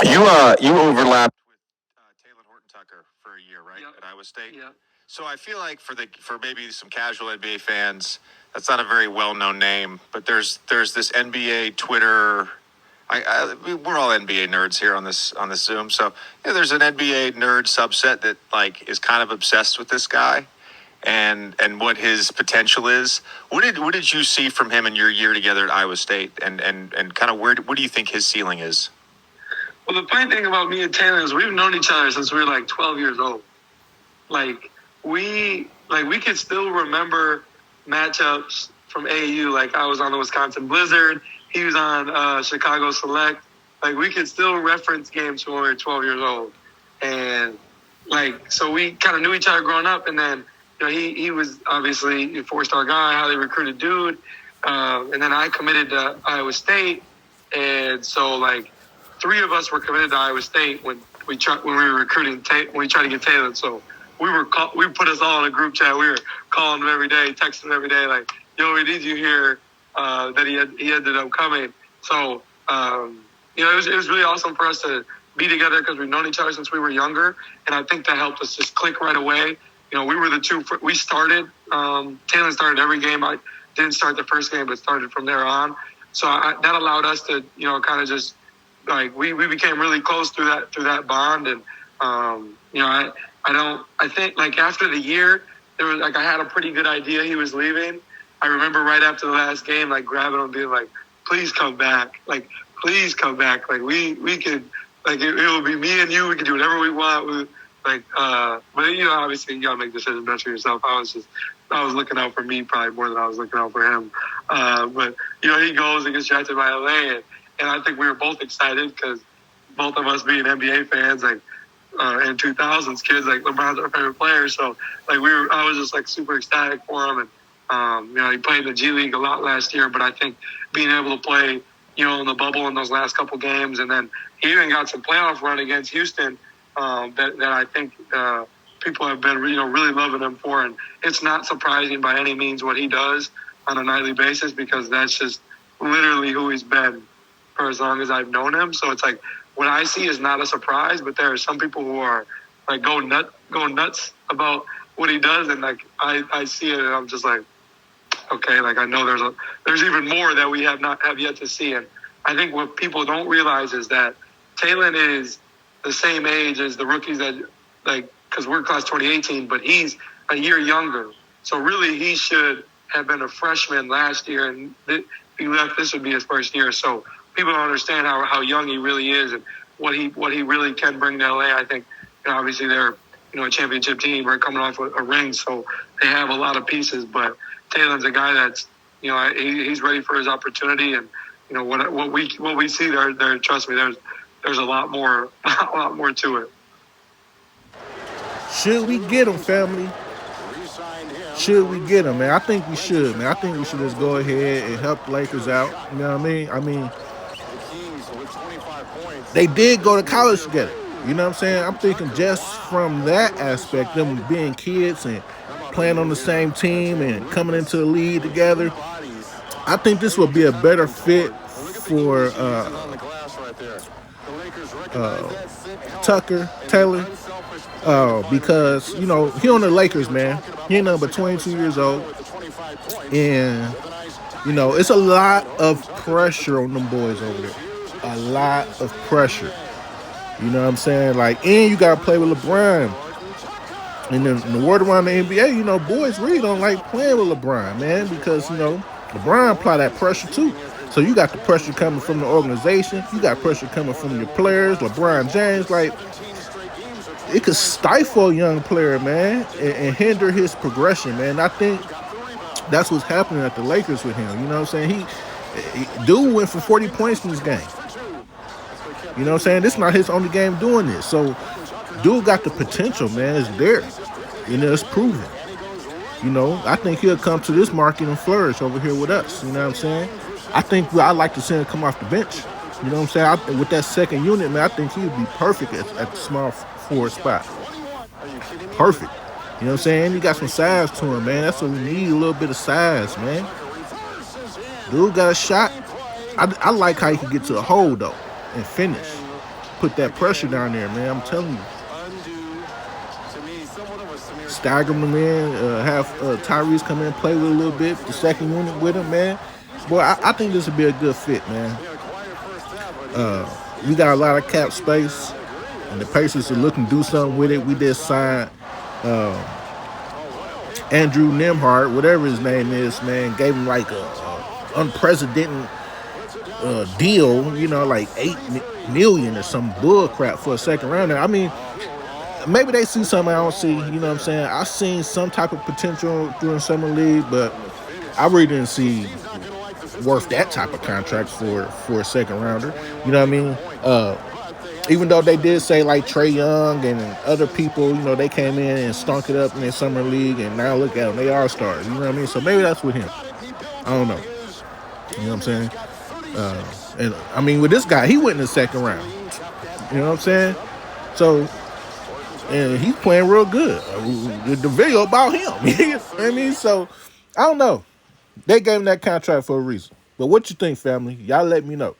You overlapped with Taylor Horton Tucker for a year, right? Yep. At Iowa State. Yeah. So I feel like for maybe some casual NBA fans, that's not a very well known name, but there's this NBA Twitter. We're all NBA nerds here on this Zoom, so yeah, there's an NBA nerd subset that like is kind of obsessed with this guy and what his potential is. What did you see from him in your year together at Iowa State, and kind of what do you think his ceiling is? Well, the funny thing about me and Taylor is we've known each other since we were like 12 years old. Like we could still remember matchups from AAU. Like I was on the Wisconsin Blizzard, he was on Chicago Select. Like we could still reference games from when we were 12 years old, and like so we kind of knew each other growing up. And then he was obviously a 4-star guy, highly recruited dude. And then I committed to Iowa State, and so like 3 of us were committed to Iowa State when we were recruiting when we tried to get Taylor. So we put us all in a group chat. We were calling him every day, texting him every day, like, "Yo, we need you here." That he ended up coming. So it was really awesome for us to be together because we've known each other since we were younger, and I think that helped us just click right away. We were the two. We started. Taylor started every game. I didn't start the first game, but started from there on. So that allowed us to kind of just like we became really close through that bond. And I think like after the year there was like I had a pretty good idea he was leaving. I remember right after the last game like grabbing him being like, please come back, like please come back, like we could, like it will be me and you, we can do whatever we want. But obviously you gotta make decisions best for yourself. I was looking out for me probably more than I was looking out for him. But he goes and gets drafted by LA, and I think we were both excited because both of us being NBA fans, like in 2000s kids, like LeBron's our favorite player. So like I was just like super ecstatic for him. And he played in the G League a lot last year, but I think being able to play, in the bubble in those last couple games, and then he even got some playoff run against Houston that I think people have been really loving him for. And it's not surprising by any means what he does on a nightly basis because that's just literally who he's been for as long as I've known him. So it's like what I see is not a surprise, but there are some people who are like going nuts about what he does, and like I see it and I'm just like, okay, like I know there's even more that we have yet to see. And I think what people don't realize is that Taylor is the same age as the rookies that, like, because we're class 2018, but he's a year younger. So really he should have been a freshman last year, and if he left, this would be his first year. So people don't understand how young he really is and what he really can bring to LA. I think obviously they're a championship team. We're coming off a ring, so they have a lot of pieces. But Taylor's a guy that's he's ready for his opportunity, and what we see there. Trust me, there's a lot more to it. Should we get him, family? Should we get him, man? I think we should, man. I think we should just go ahead and help the Lakers out. You know what I mean? I mean, they did go to college together. You know what I'm saying? I'm thinking just from that aspect, them being kids and playing on the same team and coming into the league together, I think this would be a better fit for Taylor, because he on the Lakers, man. He ain't nothing but 22 years old, and it's a lot of pressure on them boys over there. A lot of pressure. You know what I'm saying? Like, and you gotta play with LeBron. And then the word around the NBA, boys really don't like playing with LeBron, man, because LeBron apply that pressure too. So you got the pressure coming from the organization, you got pressure coming from your players. LeBron James, like, it could stifle a young player, man, and hinder his progression, man. I think that's what's happening at the Lakers with him. You know what I'm saying? He dude went for 40 points in this game. You know what I'm saying? This is not his only game doing this. So dude got the potential, man. It's there. It's proven. I think he'll come to this market and flourish over here with us. You know what I'm saying? I think I'd like to see him come off the bench. You know what I'm saying? With that second unit, man, I think he would be perfect at the small forward spot. Perfect. You know what I'm saying? He got some size to him, man. That's what we need, a little bit of size, man. Dude got a shot. I like how he can get to the hole, though, and finish. put that pressure down there, man. I'm telling you. Stagger them in, have Tyrese come in and play with a little bit, the second unit with him, man. Boy, I think this would be a good fit, man. We got a lot of cap space, and the Pacers are looking to do something with it. We just signed Andrew Nemhart, whatever his name is, man, gave him like a unprecedented deal, you know, like $8 million or some bull crap for a second rounder. I mean, maybe they see something I don't see. You know what I'm saying? I seen some type of potential during summer league, but I really didn't see worth that type of contract for a second rounder. You know what I mean? Even though they did say like Trae Young and other people, you know, they came in and stunk it up in their summer league, and now look at them, they are stars. You know what I mean? So maybe that's with him. I don't know. You know what I'm saying? And I mean, with this guy, he went in the second round. You know what I'm saying? So, and he's playing real good. The video about him. You know what I mean? So, I don't know. They gave him that contract for a reason. But what you think, family? Y'all let me know.